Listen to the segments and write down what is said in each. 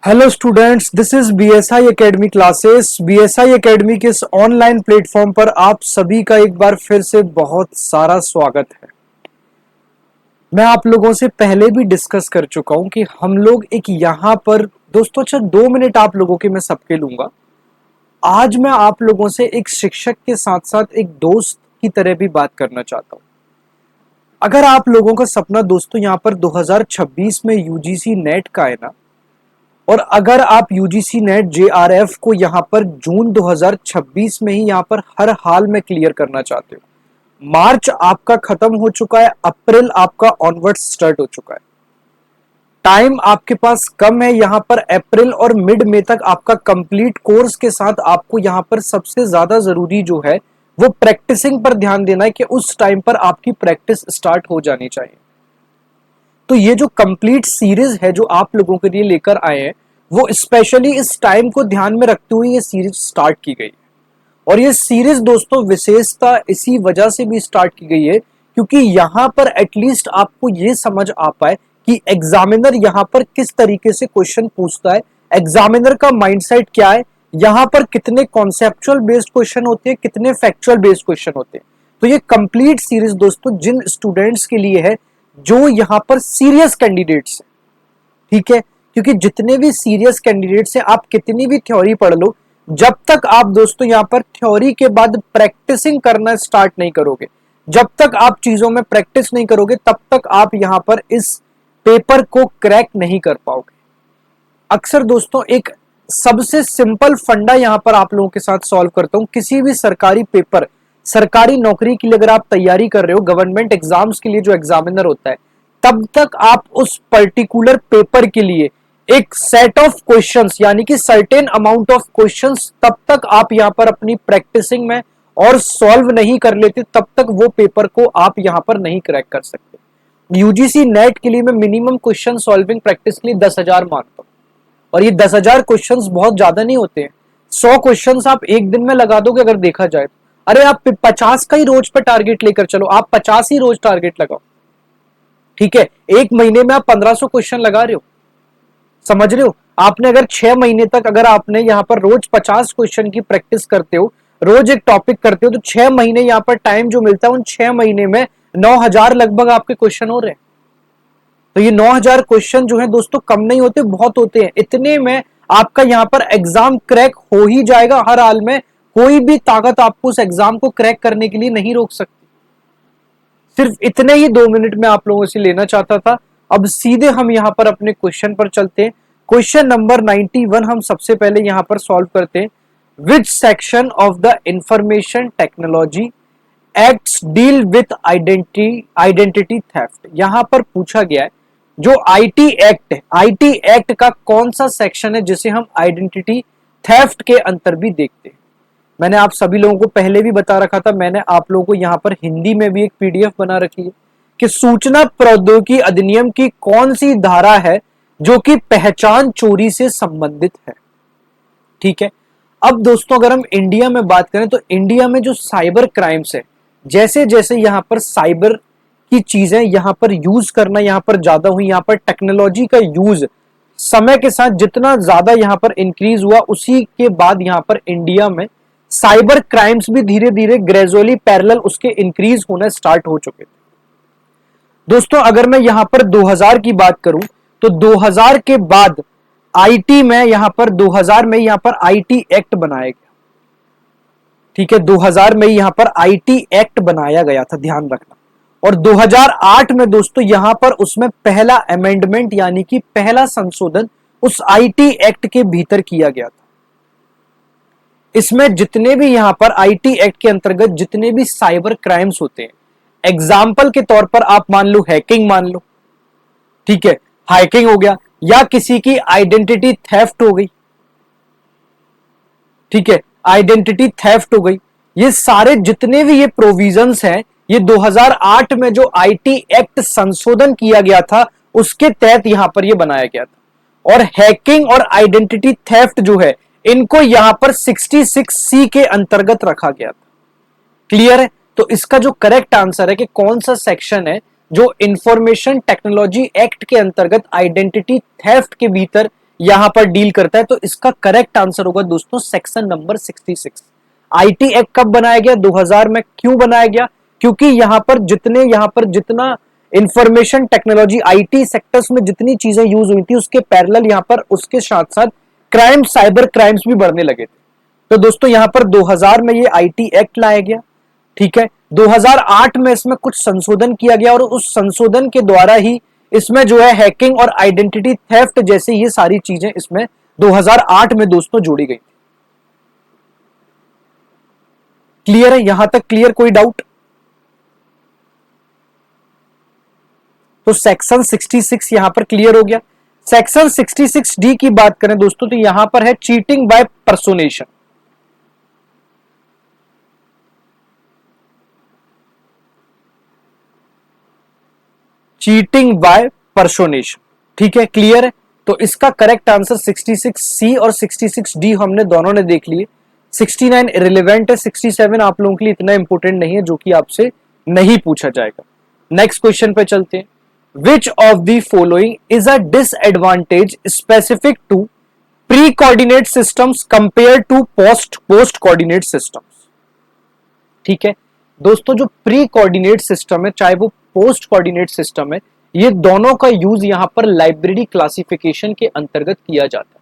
Hello students, this is BSI academy classes. BSI academy के इस online platform पर आप सभी का एक बार फिर से बहुत सारा स्वागत है। मैं आप लोगों से पहले भी डिस्कस कर चुका हूं कि हम लोग एक यहां पर दोस्तों 2 मिनट आप लोगों के मैं सबके लूंगा। आज मैं आप लोगों से एक शिक्षक के साथ साथ एक दोस्त की तरह भी बात करना चाहता हूं। अगर आप लोगों का सपना दोस्तों यहां पर 2026 में यूजीसी नेट का है ना, और अगर आप यूजीसी नेट जेआरएफ को यहां पर जून 2026 में ही यहां पर हर हाल में क्लियर करना चाहते हो, मार्च आपका खत्म हो चुका है, अप्रैल आपका ऑनवर्ड स्टार्ट हो चुका है, टाइम आपके पास कम है, यहां पर अप्रैल और मिड में तक आपका कंप्लीट कोर्स के साथ आपको यहां पर सबसे ज्यादा जरूरी जो है वो प्रैक्टिसिंग पर ध्यान देना है कि उस टाइम पर आपकी प्रैक्टिस स्टार्ट हो जानी चाहिए। तो ये जो कंप्लीट सीरीज है जो आप लोगों के लिए लेकर आए हैं, वो स्पेशली इस टाइम को ध्यान में रखते हुए ये सीरीज स्टार्ट की गई। और ये सीरीज दोस्तों विशेषता इसी वजह से भी स्टार्ट की गई है क्योंकि यहां पर एटलीस्ट आपको ये समझ आ पाए कि एग्जामिनर यहां पर किस तरीके से क्वेश्चन पूछता है, एग्जामिनर का माइंडसेट क्या है, यहां पर कितने कॉन्सेप्चुअल बेस्ड क्वेश्चन होते हैं, कितने फैक्चुअल बेस्ड क्वेश्चन होते हैं। तो ये कंप्लीट सीरीज दोस्तों जिन स्टूडेंट्स के लिए है जो यहां पर सीरियस कैंडिडेट्स हैं, ठीक है, क्योंकि जितने भी सीरियस कैंडिडेट्स हैं आप कितनी भी थ्योरी पढ़ लो, जब तक आप दोस्तों यहां पर थ्योरी के बाद प्रैक्टिसिंग करना स्टार्ट नहीं करोगे, जब तक आप चीजों में प्रैक्टिस नहीं करोगे, तब तक आप यहां पर इस पेपर को क्रैक नहीं कर पाओगे। अक्सर दोस्तों एक सबसे सिंपल फंडा यहां पर आप लोगों के साथ सॉल्व करता हूं। किसी भी सरकारी पेपर, सरकारी नौकरी के लिए अगर आप तैयारी कर रहे हो, गवर्नमेंट एग्जाम्स के लिए जो एग्जामिनर होता है, तब तक आप उस पर्टिकुलर पेपर के लिए एक सेट ऑफ क्वेश्चंस यानी कि सर्टेन अमाउंट ऑफ क्वेश्चंस तब तक आप यहां पर अपनी प्रैक्टिसिंग में और सॉल्व नहीं कर लेते, तब तक वो पेपर को आप यहां पर नहीं क्रैक कर सकते। यूजीसी नेट के लिए मैं मिनिमम क्वेश्चन सॉल्विंग प्रैक्टिस के लिए 10,000 मांगता हूं, और ये 10,000 क्वेश्चंस बहुत ज्यादा नहीं होते हैं। 100 क्वेश्चंस आप एक दिन में लगा दोगे अगर देखा जाए तो। अरे आप 50 का ही रोज पर टारगेट लेकर चलो, आप 50 ही रोज टारगेट लगाओ, ठीक है। एक महीने में आप 1500 क्वेश्चन लगा रहे हो, समझ रहे हो। आपने अगर 6 महीने तक अगर आपने यहाँ पर रोज 50 क्वेश्चन की प्रैक्टिस करते हो, रोज एक टॉपिक करते हो, तो 6 महीने यहाँ पर टाइम जो मिलता है, उन 6 महीने में 9,000 लगभग आपके क्वेश्चन हो रहे हैं। तो ये 9,000 क्वेश्चन जो है दोस्तों कम नहीं होते, बहुत होते हैं। इतने में आपका यहाँ पर एग्जाम क्रैक हो ही जाएगा हर हाल में। कोई भी ताकत आपको उस एग्जाम को क्रैक करने के लिए नहीं रोक सकती। सिर्फ इतने ही 2 मिनट में आप लोगों से लेना चाहता था। अब सीधे हम यहाँ पर अपने क्वेश्चन पर चलते हैं। क्वेश्चन नंबर 91 हम सबसे पहले यहाँ पर सॉल्व करते हैं। विच section of the information technology acts deal with identity theft. यहां पर पूछा गया है जो आईटी एक्ट है, आईटी एक्ट का कौन सा सेक्शन है जिसे हम आइडेंटिटी थेफ्ट के अंतर भी देखते हैं। मैंने आप सभी लोगों को पहले भी बता रखा था, मैंने आप लोगों को यहां पर हिंदी में भी एक पीडीएफ बना रखी है कि सूचना प्रौद्योगिकी अधिनियम की कौन सी धारा है जो कि पहचान चोरी से संबंधित है, ठीक है। अब दोस्तों अगर हम इंडिया में बात करें तो इंडिया में जो साइबर क्राइम्स है, जैसे जैसे यहाँ पर साइबर की चीजें यहाँ पर यूज करना यहाँ पर ज्यादा हुई, यहाँ पर टेक्नोलॉजी का यूज समय के साथ जितना ज्यादा यहाँ पर इंक्रीज हुआ, उसी के बाद यहाँ पर इंडिया में साइबर क्राइम्स भी धीरे धीरे ग्रेजुअली पैरेलल उसके इंक्रीज होना स्टार्ट हो चुके थे। दोस्तों अगर मैं यहाँ पर 2000 की बात करूं तो 2000 के बाद आईटी में यहाँ पर 2000 में यहाँ पर आईटी एक्ट बनाया गया, ठीक है। 2000 में यहाँ पर आईटी एक्ट बनाया गया था, ध्यान रखना। और 2008 में दोस्तों यहां पर उसमें पहला अमेंडमेंट यानी कि पहला संशोधन उस आईटी एक्ट के भीतर किया गया था। इसमें जितने भी यहां पर आईटी एक्ट के अंतर्गत जितने भी साइबर क्राइम्स होते हैं, एग्जाम्पल के तौर पर आप मान लो हैकिंग मान लो, ठीक है, हैकिंग हो गया, या किसी की आइडेंटिटी थेफ्ट हो गई, ठीक है, आइडेंटिटी थेफ्ट हो गई। ये सारे जितने भी ये प्रोविजंस हैं, ये 2008 में जो आईटी एक्ट संशोधन किया गया था उसके तहत यहां पर ये बनाया गया था। और हैकिंग और आइडेंटिटी थेफ्ट जो है, इनको यहां पर 66C के अंतर्गत रखा गया था। क्लियर है। तो इसका जो करेक्ट आंसर है कि कौन सा सेक्शन है जो इंफॉर्मेशन टेक्नोलॉजी एक्ट के अंतर्गत आइडेंटिटी थेफ्ट के भीतर यहां पर डील करता है। तो इसका करेक्ट आंसर होगा दोस्तों सेक्शन नंबर 66। आईटी एक्ट कब बनाया गया? 2000 में। क्यों बनाया गया? क्योंकि यहां पर जितना इंफॉर्मेशन टेक्नोलॉजी आईटी सेक्टर्स में जितनी चीजें यूज हुई थी उसके पैरेलल यहां पर उसके साथ साथ क्राइम, साइबर क्राइम्स भी बढ़ने लगे थे। तो दोस्तों यहां पर 2000 में ये आईटी एक्ट लाया गया, ठीक है। 2008 में इसमें कुछ संशोधन किया गया और उस संशोधन के द्वारा ही इसमें जो है हैकिंग और आइडेंटिटी थेफ्ट जैसे ये सारी चीजें इसमें 2008 में दोस्तों जोड़ी गई। क्लियर है? यहां तक क्लियर? कोई डाउट? तो सेक्शन 66 यहां पर क्लियर हो गया। सेक्शन 66 डी की बात करें दोस्तों तो यहां पर है चीटिंग बाय पर्सोनेशन। चीटिंग बाय पर्सोनेशन, ठीक है, क्लियर है। तो इसका करेक्ट आंसर 66 सी और 66 डी हमने दोनों ने देख लिए। 69 इरेलीवेंट है, 67 आप लोगों के लिए इतना इंपॉर्टेंट नहीं है जो कि आपसे नहीं पूछा जाएगा। नेक्स्ट क्वेश्चन पे चलते हैं। Which of the following is a disadvantage specific to pre coordinate systems compare to post coordinate systems? ठीक है दोस्तों, जो प्री कोऑर्डिनेट सिस्टम है चाहे वो पोस्ट कोऑर्डिनेट सिस्टम है, ये दोनों का यूज यहां पर लाइब्रेरी क्लासिफिकेशन के अंतर्गत किया जाता है।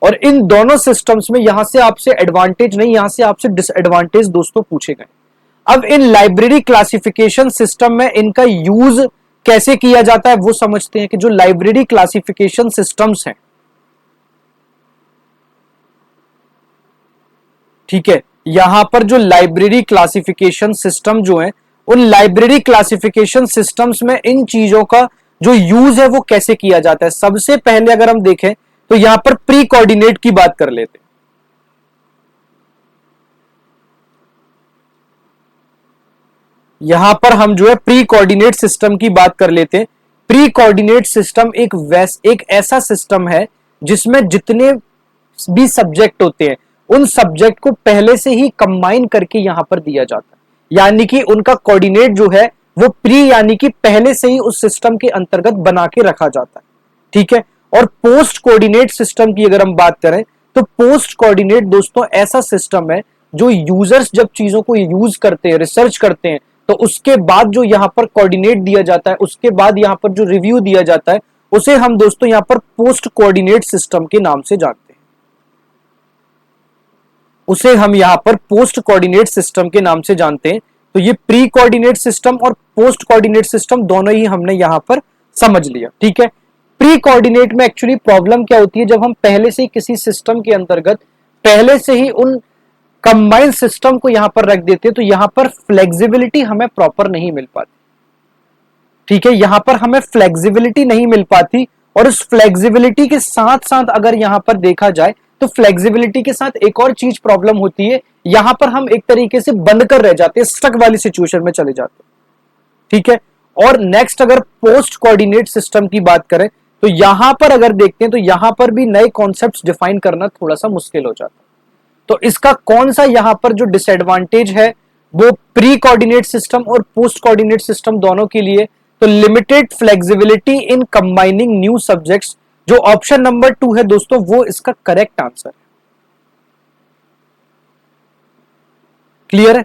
और इन दोनों सिस्टम्स में यहां से आपसे एडवांटेज नहीं, यहां से आपसे डिसएडवांटेज दोस्तों पूछे गए। अब इन लाइब्रेरी क्लासिफिकेशन सिस्टम में इनका यूज कैसे किया जाता है वो समझते हैं कि जो लाइब्रेरी क्लासिफिकेशन सिस्टम्स हैं, ठीक है, यहां पर जो लाइब्रेरी क्लासिफिकेशन सिस्टम जो है उन लाइब्रेरी क्लासिफिकेशन सिस्टम्स में इन चीजों का जो यूज है वो कैसे किया जाता है। सबसे पहले अगर हम देखें तो यहां पर प्री कोऑर्डिनेट की बात कर लेते हैं। यहां पर हम जो है प्री कोऑर्डिनेट सिस्टम की बात कर लेते हैं। प्री कोऑर्डिनेट सिस्टम एक ऐसा सिस्टम है जिसमें जितने भी सब्जेक्ट होते हैं उन सब्जेक्ट को पहले से ही कंबाइन करके यहां पर दिया जाता है, यानी कि उनका कोऑर्डिनेट जो है वो प्री यानी कि पहले से ही उस सिस्टम के अंतर्गत बना के रखा जाता है, ठीक है। और पोस्ट कोऑर्डिनेट सिस्टम की अगर हम बात करें तो पोस्ट कोऑर्डिनेट दोस्तों ऐसा सिस्टम है जो यूजर्स जब चीजों को यूज करते हैं, रिसर्च करते हैं, तो उसके बाद जो यहां पर कोऑर्डिनेट दिया जाता है, उसके बाद यहां पर जो रिव्यू दिया जाता है, उसे हम दोस्तों यहां पर पोस्ट कोऑर्डिनेट सिस्टम के नाम से जानते हैं। उसे हम यहां पर पोस्ट कोऑर्डिनेट सिस्टम के नाम से जानते हैं। तो ये प्री कोऑर्डिनेट सिस्टम और पोस्ट कोऑर्डिनेट सिस्टम दोनों ही हमने यहां पर समझ लिया, ठीक है। प्री कोऑर्डिनेट में एक्चुअली प्रॉब्लम क्या होती है, जब हम पहले से ही किसी सिस्टम के अंतर्गत पहले से ही उन कंबाइंड सिस्टम को यहां पर रख देते हैं तो यहां पर फ्लेक्सिबिलिटी हमें प्रॉपर नहीं मिल पाती, ठीक है। यहां पर हमें फ्लेक्सिबिलिटी नहीं मिल पाती और उस फ्लेक्सिबिलिटी के साथ साथ अगर यहां पर देखा जाए तो फ्लेक्सिबिलिटी के साथ एक और चीज प्रॉब्लम होती है, यहां पर हम एक तरीके से बंद कर रह जाते हैं, स्टक वाली सिचुएशन में चले जाते हैं, ठीक है। और नेक्स्ट अगर पोस्ट कोऑर्डिनेट सिस्टम की बात करें तो यहां पर अगर देखते हैं तो यहां पर भी नए कॉन्सेप्ट्स डिफाइन करना थोड़ा सा मुश्किल हो जाता है। तो इसका कौन सा यहां पर जो डिसएडवांटेज है वो प्री कोऑर्डिनेट सिस्टम और पोस्ट कोऑर्डिनेट सिस्टम दोनों के लिए, तो लिमिटेड फ्लेक्सिबिलिटी इन कंबाइनिंग न्यू सब्जेक्ट्स, जो ऑप्शन नंबर 2 है दोस्तों वो इसका करेक्ट आंसर है। क्लियर है?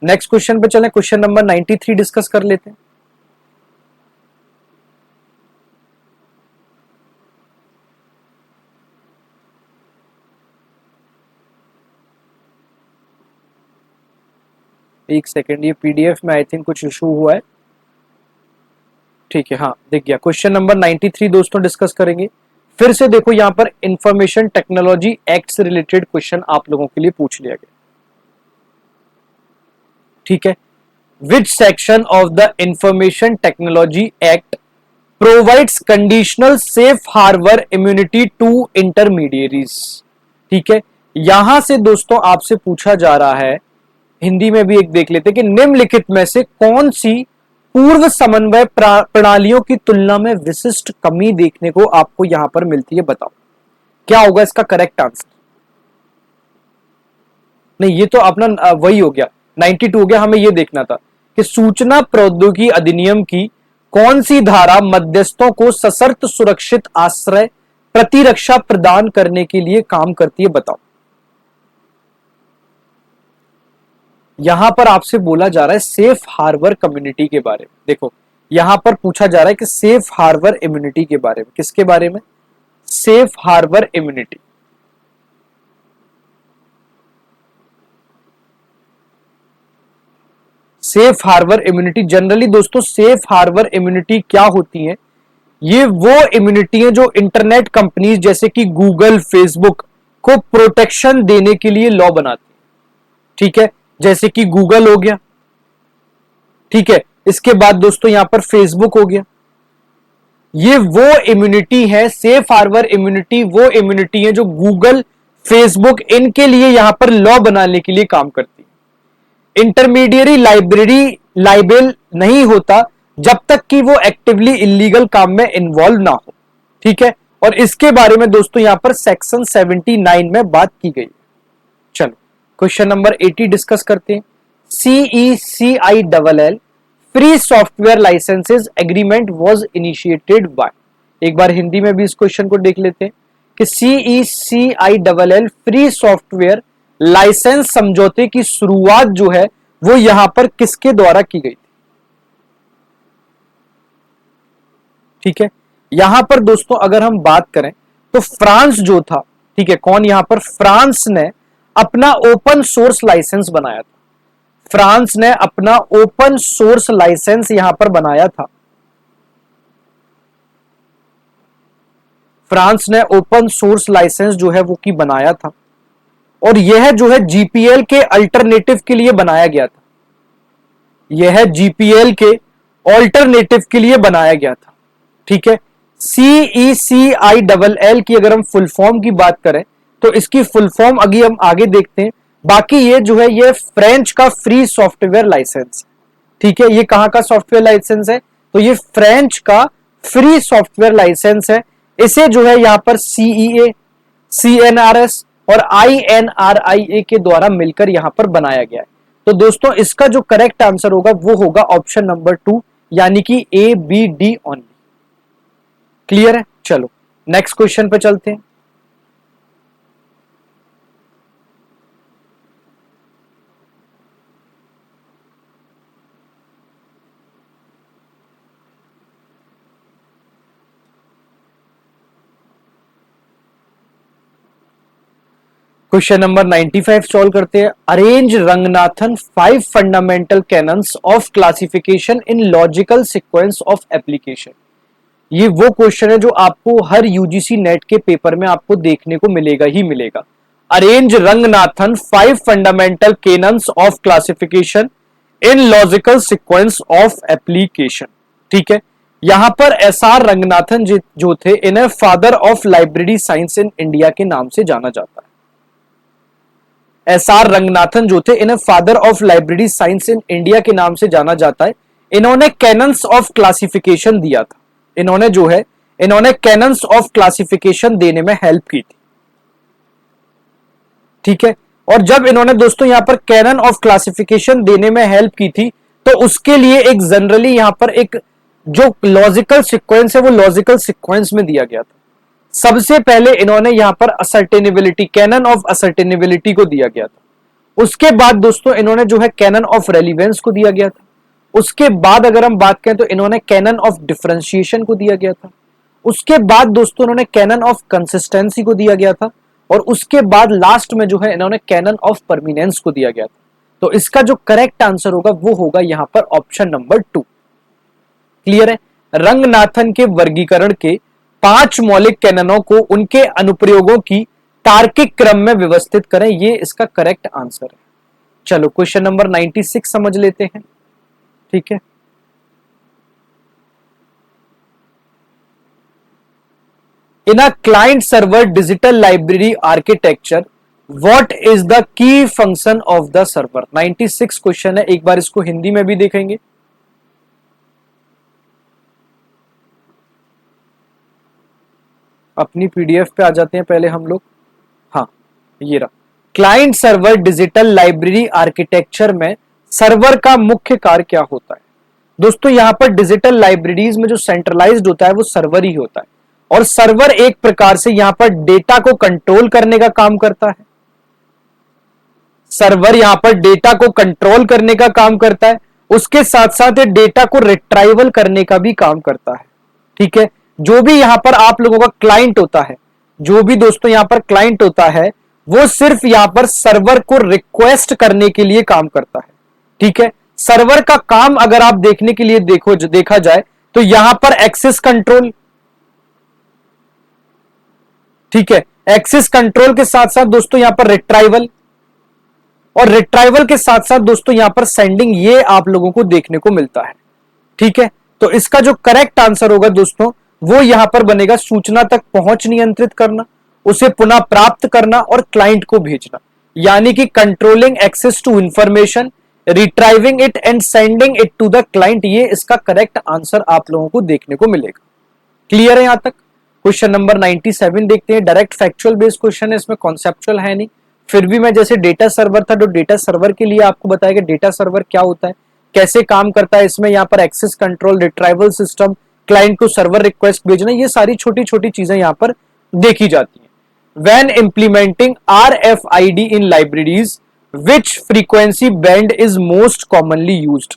नेक्स्ट क्वेश्चन पे चलें, क्वेश्चन नंबर 93 डिस्कस कर लेते हैं। एक सेकेंड, ये पीडीएफ में आई थिंक कुछ इशू हुआ है, ठीक है, हाँ दिख गया। क्वेश्चन नंबर 93 दोस्तों डिस्कस करेंगे। फिर से देखो यहां पर इंफॉर्मेशन टेक्नोलॉजी एक्ट से रिलेटेड क्वेश्चन आप लोगों के लिए पूछ लिया गया, ठीक है। Which section of the information technology act provides conditional safe harbour immunity to intermediaries? ठीक है, यहां से दोस्तों आपसे पूछा जा रहा है, हिंदी में भी एक देख लेते हैं कि निम्नलिखित में से कौन सी पूर्व समन्वय प्रणालियों की तुलना में विशिष्ट कमी देखने को आपको यहां पर मिलती है, बताओ क्या होगा इसका करेक्ट आंसर। नहीं, ये तो अपना वही हो गया, 92 हो गया। हमें ये देखना था कि सूचना प्रौद्योगिकी अधिनियम की कौन सी धारा मध्यस्थों को सशर्त सुरक्षित आश्रय प्रतिरक्षा प्रदान करने के लिए काम करती है, बताओ। यहां पर आपसे बोला जा रहा है सेफ हार्बर कम्युनिटी के बारे में। देखो यहां पर पूछा जा रहा है कि सेफ हार्बर इम्यूनिटी के बारे में, किसके बारे में? Safe harbour immunity. Safe harbour immunity, generally दोस्तों सेफ हार्बर इम्यूनिटी क्या होती है? ये वो इम्यूनिटी है जो इंटरनेट कंपनीज जैसे कि गूगल, फेसबुक को प्रोटेक्शन देने के लिए लॉ बनाती है। ठीक है, जैसे कि गूगल हो गया, ठीक है, इसके बाद दोस्तों यहां पर फेसबुक हो गया। ये वो इम्यूनिटी है, सेफ हार्बर इम्यूनिटी वो इम्यूनिटी है जो गूगल, फेसबुक इनके लिए यहां पर लॉ बनाने के लिए काम करती है। इंटरमीडियरी लाइबल नहीं होता जब तक कि वो एक्टिवली इलीगल काम में इन्वॉल्व ना हो। ठीक है, और इसके बारे में दोस्तों यहां पर सेक्शन 79 में बात की गई। चलो क्वेश्चन नंबर 80 डिस्कस करते हैं। CECILL free software licences agreement was initiated by. एक बार हिंदी में भी इस क्वेश्चन को देख लेते हैं कि CECILL फ्री सॉफ्टवेयर लाइसेंस समझौते की शुरुआत जो है वो यहां पर किसके द्वारा की गई थी? ठीक है, यहां पर दोस्तों अगर हम बात करें तो फ्रांस जो था, ठीक है, कौन यहां पर? फ्रांस ने अपना ओपन सोर्स लाइसेंस बनाया था। फ्रांस ने अपना ओपन सोर्स लाइसेंस यहां पर बनाया था। फ्रांस ने ओपन सोर्स लाइसेंस जो है वो की बनाया था, और यह जो है जीपीएल के अल्टरनेटिव के लिए बनाया गया था। यह जीपीएल के ऑल्टरनेटिव के लिए बनाया गया था। ठीक है, CECILL की अगर हम फुल फॉर्म की बात करें तो इसकी फुल फॉर्म अभी हम आगे देखते हैं। बाकी ये जो है ये फ्रेंच का फ्री सॉफ्टवेयर लाइसेंस। ठीक है, ये कहां का सॉफ्टवेयर लाइसेंस है? तो ये फ्रेंच का फ्री सॉफ्टवेयर लाइसेंस है। इसे जो है यहां पर CEA, CNRS और INRIA के द्वारा मिलकर यहां पर बनाया गया है। तो दोस्तों इसका जो करेक्ट आंसर होगा वो होगा ऑप्शन नंबर 2, यानी कि ABD ओनली। क्लियर है? चलो नेक्स्ट क्वेश्चन पे चलते हैं। क्वेश्चन नंबर 95 सॉल्व करते हैं। Arrange Ranganathan 5 fundamental cannons of classification in logical sequence of application. ये वो क्वेश्चन है जो आपको हर यूजीसी नेट के पेपर में आपको देखने को मिलेगा ही मिलेगा। Arrange Ranganathan 5 fundamental cannons of classification in logical sequence of application. ठीक है, यहां पर SR रंगनाथन जो थे, इन्हें father of library science in India के नाम से जाना जाता है। SR रंगनाथन जो थे, इन्हें father of library science in India के नाम से जाना जाता है। इन्होंने कैनन्स ऑफ क्लासिफिकेशन दिया था। इन्होंने जो है इन्होंने कैनन्स ऑफ क्लासिफिकेशन देने में हेल्प की थी। ठीक है, और जब इन्होंने दोस्तों यहां पर कैनन ऑफ क्लासिफिकेशन देने में हेल्प की थी तो उसके लिए एक जनरली यहां पर एक जो लॉजिकल सीक्वेंस है वो लॉजिकल सीक्वेंस में दिया गया था। सबसे पहले इन्होंने यहां पर असर्टेनेबिलिटी, कैनन ऑफ असर्टेनेबिलिटी को दिया गया था। उसके बाद दोस्तों इन्होंने जो है कैनन ऑफ रेलिवेंस को दिया गया था। उसके बाद अगर हम बात करें तो इन्होंने कैनन ऑफ डिफरेंशिएशन को दिया गया था। उसके बाद दोस्तों इन्होंने कैनन ऑफ कंसिस्टेंसी को दिया गया था, और उसके बाद लास्ट में जो है इन्होंने कैनन ऑफ परमिनेंस को दिया गया था। तो इसका जो करेक्ट आंसर होगा वो होगा यहां पर ऑप्शन नंबर 2। क्लियर है? रंगनाथन के वर्गीकरण के 5 मौलिक कैननों को उनके अनुप्रयोगों की तार्किक क्रम में व्यवस्थित करें, ये इसका करेक्ट आंसर है। चलो क्वेश्चन नंबर 96 समझ लेते हैं। ठीक है, in a client server digital library architecture what is the key function of the server. 96 question है, एक बार इसको हिंदी में भी देखेंगे। अपनी पीडीएफ पे आ जाते हैं पहले हम लोग। हाँ, ये रहा। Client server digital library architecture में सर्वर का मुख्य कार्य क्या होता है? दोस्तों यहां पर डिजिटल लाइब्रेरीज में जो सेंट्रलाइज्ड होता है वो सर्वर ही होता है। और सर्वर एक प्रकार से यहां पर डेटा को कंट्रोल करने का काम करता है। सर्वर यहां पर डेटा को कंट्रोल करने का काम करता है, उसके साथ साथ डेटा को रिट्राइवल करने का भी काम करता है। ठीक है, जो भी यहां पर आप लोगों का क्लाइंट होता है, जो भी दोस्तों यहां पर क्लाइंट होता है, वो सिर्फ यहां पर सर्वर को रिक्वेस्ट करने के लिए काम करता है। ठीक है, सर्वर का काम अगर आप देखने के लिए देखा जाए तो यहां पर एक्सेस कंट्रोल, ठीक है, एक्सेस कंट्रोल के साथ साथ दोस्तों यहां पर रिट्राइवल, और रिट्राइवल के साथ साथ दोस्तों यहां पर सेंडिंग, ये आप लोगों को देखने को मिलता है। ठीक है, तो इसका जो करेक्ट आंसर होगा दोस्तों वो यहां पर बनेगा सूचना तक पहुंच नियंत्रित करना, उसे पुनः प्राप्त करना और क्लाइंट को भेजना, यानी कि controlling access to information, retrieving it and sending it to the client, ये इसका करेक्ट आंसर आप लोगों को देखने को मिलेगा। क्लियर है यहां तक? क्वेश्चन नंबर 97 देखते हैं। डायरेक्ट फैक्चुअल बेस्ड क्वेश्चन है, इसमें कॉन्सेप्चुअल है नहीं, फिर भी मैं जैसे डेटा सर्वर था तो डेटा सर्वर के लिए आपको बताया कि डेटा सर्वर क्या होता है, कैसे काम करता है, इसमें यहाँ पर access control, retrieval system, client को सर्वर रिक्वेस्ट भेजना, ये सारी छोटी छोटी चीजें यहाँ पर देखी जाती हैं। When implementing RFID in libraries which frequency band is most commonly used.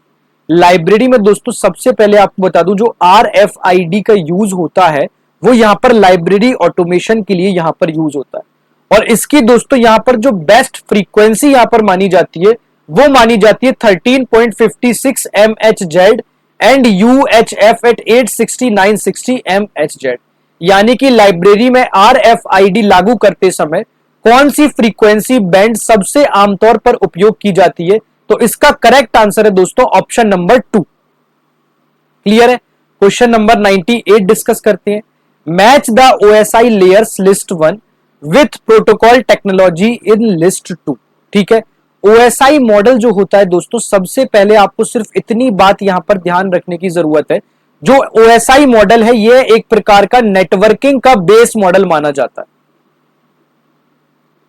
Library में दोस्तों सबसे पहले आपको बता दूं जो RFID का यूज होता है वो यहाँ पर लाइब्रेरी ऑटोमेशन के लिए यहाँ पर यूज होता है, और इसकी दोस्तों यहाँ पर जो बेस्ट फ्रीक्वेंसी यहाँ पर मानी जाती है वो मानी जाती है 13.56 MHz and UHF at 860-960 MHz। यानी कि लाइब्रेरी में RFID लागू करते समय कौन सी फ्रीक्वेंसी बैंड सबसे आमतौर पर उपयोग की जाती है, तो इसका करेक्ट आंसर है दोस्तों ऑप्शन नंबर 2। क्लियर है? क्वेश्चन नंबर 98 डिस्कस करते हैं। Match the OSI layers list 1 with protocol technology in list 2। ठीक है, OSI मॉडल जो होता है दोस्तों, सबसे पहले आपको सिर्फ इतनी बात यहां पर ध्यान रखने की जरूरत है, जो OSI मॉडल है यह एक प्रकार का नेटवर्किंग का बेस मॉडल माना जाता है।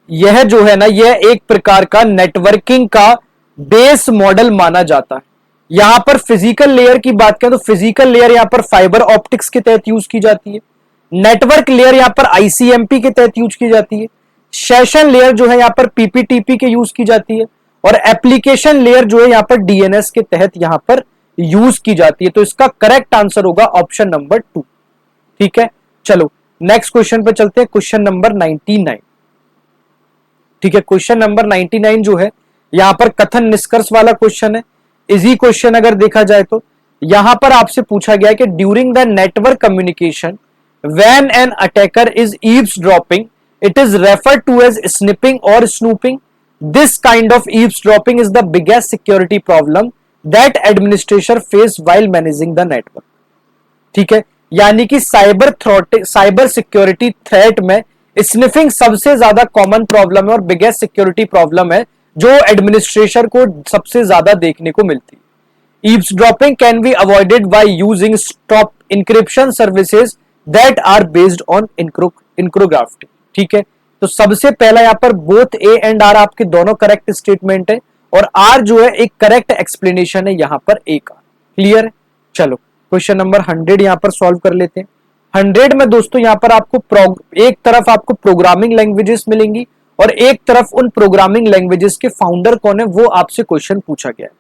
यह जो है ना, यह एक प्रकार का नेटवर्किंग का बेस मॉडल माना जाता है। यहां पर फिजिकल लेयर की बात करें तो फिजिकल लेयर यहां पर फाइबर ऑप्टिक्स के तहत यूज की जाती है, नेटवर्क लेयर यहां पर ICMP के तहत यूज की जाती है, सेशन लेयर जो है यहां पर PPTP के यूज की जाती है, और एप्लीकेशन लेयर जो है यहां पर DNS के तहत यहां पर यूज की जाती है। तो इसका करेक्ट आंसर होगा ऑप्शन नंबर 2। ठीक है, चलो नेक्स्ट क्वेश्चन पे चलते हैं। Question number 99। ठीक है, क्वेश्चन नंबर 99 जो है यहां पर कथन निष्कर्ष वाला क्वेश्चन है। इजी क्वेश्चन अगर देखा जाए तो यहां पर आपसे पूछा गया है कि during the network communication when an attacker is eavesdropping, it is referred to as snipping or snooping. This kind of eavesdropping is the biggest security problem that administrator face while managing the network. ठीक है, यानी कि cyber security threat में sniffing सबसे ज्यादा common problem है और biggest security problem है जो एडमिनिस्ट्रेटर को सबसे ज्यादा देखने को मिलती है। eavesdropping can be avoided by using stop encryption services that are based on encryption। ठीक है, तो सबसे पहला यहां पर बोथ A एंड R आपके दोनों करेक्ट स्टेटमेंट है, और R जो है एक करेक्ट एक्सप्लेनेशन है यहां पर A का। क्लियर है? चलो क्वेश्चन नंबर 100 यहां पर सॉल्व कर लेते हैं। 100 में दोस्तों यहां पर आपको एक तरफ आपको प्रोग्रामिंग लैंग्वेजेस मिलेंगी और एक तरफ उन प्रोग्रामिंग लैंग्वेजेस के फाउंडर कौन है वो आपसे क्वेश्चन पूछा गया है।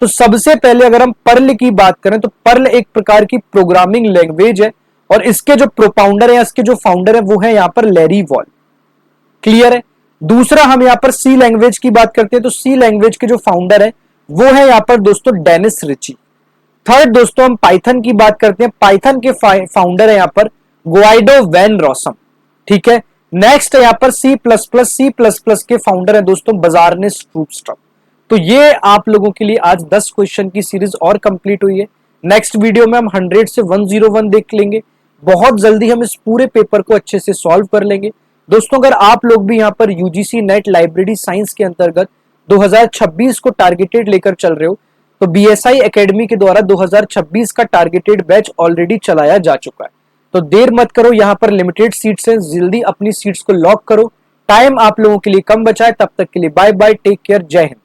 तो सबसे पहले अगर हम पर्ल की बात करें तो पर्ल एक प्रकार की प्रोग्रामिंग लैंग्वेज है, और इसके जो प्रोपाउंडर है, इसके जो फाउंडर है वो है यहां पर लैरी वॉल। क्लियर है? दूसरा हम यहां पर सी लैंग्वेज की बात करते हैं तो सी लैंग्वेज के जो फाउंडर है वो है यहां पर दोस्तों डेनिस रिची। थर्ड दोस्तों हम पाइथन की बात करते हैं, पाइथन के फाउंडर है यहां पर गुआइडो वैन रॉसम। ठीक है, नेक्स्ट यहां पर सी प्लस प्लस के फाउंडर है दोस्तों बाजारनेस रूपस्ट्रप। तो ये आप लोगों के लिए आज 10 क्वेश्चन की सीरीज और कंप्लीट हुई है। नेक्स्ट वीडियो में हम 100 से 101 देख लेंगे। बहुत जल्दी हम इस पूरे पेपर को अच्छे से सॉल्व कर लेंगे। दोस्तों अगर आप लोग भी यहाँ पर यूजीसी नेट लाइब्रेरी साइंस के अंतर्गत 2026 को टारगेटेड लेकर चल रहे हो तो बीएसआई एकेडमी के द्वारा 2026 का टारगेटेड बैच ऑलरेडी चलाया जा चुका है। तो देर मत करो, यहाँ पर लिमिटेड सीट्स हैं, जल्दी अपनी सीट्स को लॉक करो। टाइम आप लोगों के लिए कम बचा है, तब तक के लिए बाय बाय, टेक केयर, जय हिंद।